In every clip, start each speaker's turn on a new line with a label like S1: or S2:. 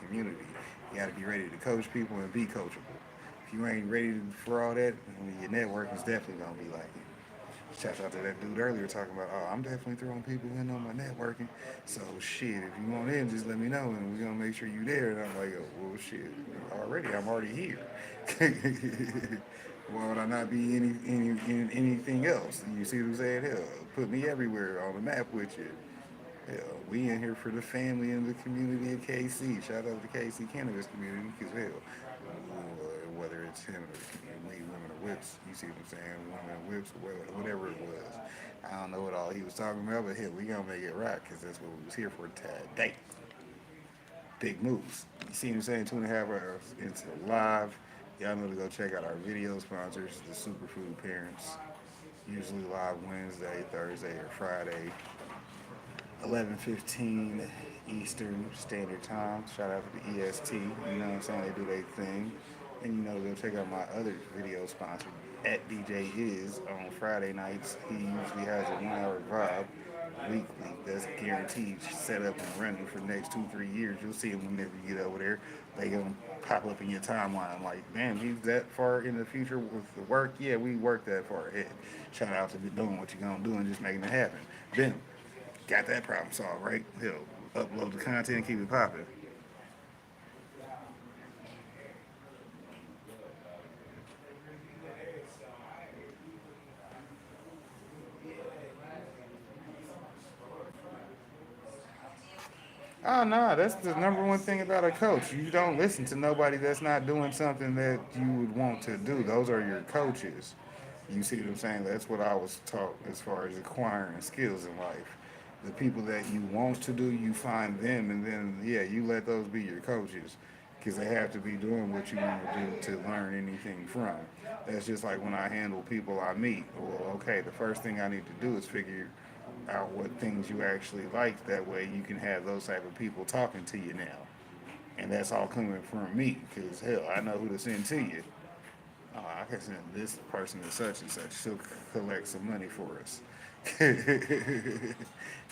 S1: community. You got to be ready to coach people and be coachable. If you ain't ready for all that, I mean, your network is definitely gonna be like it. Shout out to that dude earlier talking about, oh, I'm definitely throwing people in on my networking. So shit, if you want in, just let me know and we're gonna make sure you there. And I'm like, oh, well, shit, I'm already here. Why would I not be in anything else? You see what I'm saying? Hell, put me everywhere on the map with you. Hell, we in here for the family and the community of KC. Shout out to KC cannabis community, because hell, whether it's him or the community, women or whips, you see what I'm saying? Women or whips or whatever it was. I don't know what all he was talking about, but hell, we gonna make it right, because that's what we was here for today. Big moves. You see what I'm saying? 2.5 hours into live. Y'all know to go check out our video sponsors, the Superfood Parents. Usually live Wednesday, Thursday, or Friday. 11:15 Eastern Standard Time. Shout out to the EST. You know what I'm saying? They do their thing. And you know, go check out my other video sponsor at DJ Is on Friday nights. He usually has a 1 hour vibe weekly that's guaranteed set up and running for the next 2, 3 years. You'll see him whenever you get over there. They gonna pop up in your timeline like, damn, he's that far in the future with the work. Yeah, we work that far ahead. Shout out to doing what you're gonna do and just making it happen. Then got that problem solved, right? He'll upload the content, keep it popping. Oh no, that's the number one thing about a coach. You don't listen to nobody that's not doing something that you would want to do. Those are your coaches. You see what I'm saying? That's what I was taught as far as acquiring skills in life. The people that you want to do, you find them, and then yeah, you let those be your coaches, because they have to be doing what you want to do to learn anything from. That's just like when I handle people I meet. Well, okay, the first thing I need to do is figure out what things you actually like. That way, you can have those type of people talking to you now, and that's all coming from me. Because hell, I know who to send to you. Oh, I can send this person to such and such. She'll collect some money for us.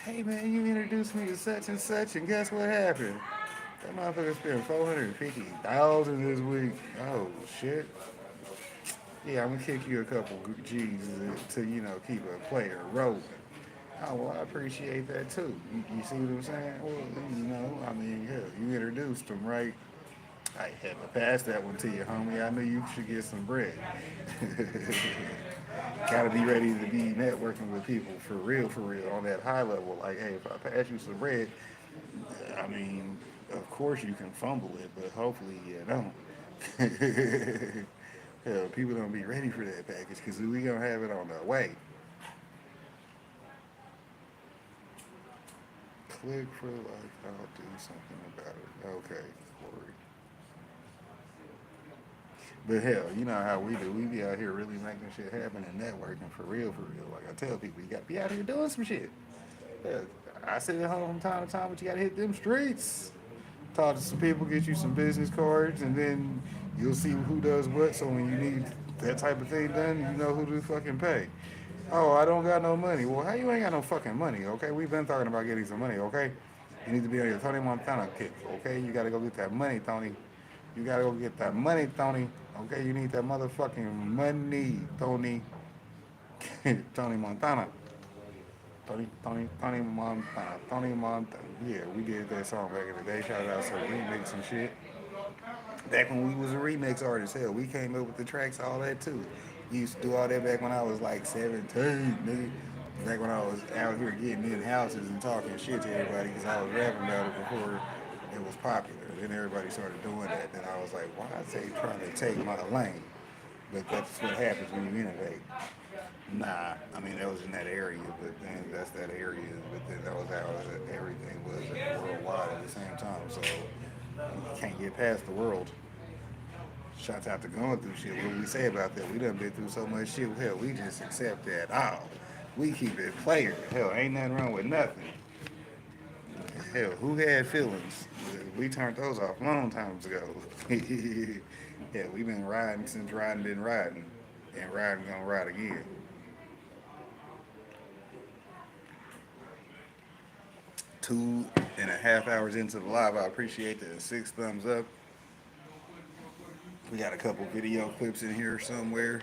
S1: Hey man, you introduced me to such and such, and guess what happened? That motherfucker spent 450,000 this week. Oh shit. Yeah, I'm gonna kick you a couple G's to keep a player rolling. Oh well, I appreciate that too. You see what I'm saying? Well, I mean, hell, you introduced them, right? I had to pass that one to you, homie. I knew you should get some bread. Gotta be ready to be networking with people for real, on that high level. Like, hey, if I pass you some bread, I mean, of course you can fumble it, but hopefully you don't. Hell, people don't be ready for that package because we gonna have it on the way. Click for like, I'll do something about it. Okay, Corey. But hell, you know how we do. We be out here really making shit happen and networking for real, for real. Like I tell people, you gotta be out here doing some shit. Yeah, I sit at home from time to time, but you gotta hit them streets. Talk to some people, get you some business cards, and then you'll see who does what. So when you need that type of thing done, you know who to fucking pay. Oh, I don't got no money. Well, how you ain't got no fucking money? Okay, we've been talking about getting some money. Okay, you need to be on your Tony Montana kick. Okay, you gotta go get that money, Tony. You gotta go get that money, Tony. Okay, you need that motherfucking money, Tony. Tony Montana. Tony Montana. Tony Montana. Yeah, we did that song back in the day. Shout out to remix and shit. Back when we was a remix artist, hell, we came up with the tracks, all that too. We used to do all that back when I was like 17, nigga. Back when I was out here getting in houses and talking shit to everybody because I was rapping about it before it was popular. Then everybody started doing that. Then I was like, why is they trying to take my lane? But that's what happens when you innovate. Nah, I mean that was in that area, but then that's that area. But then that was how everything was worldwide at the same time. So you can't get past the world. Shouts out to going through shit. What we say about that? We done been through so much shit. Hell, we just accept that. Oh, we keep it player. Hell, ain't nothing wrong with nothing. Hell, who had feelings? We turned those off long times ago. Yeah, we been riding since riding been riding, and riding gonna ride again. Two and a half hours into the live. I appreciate the 6 thumbs up. We got a couple video clips in here somewhere.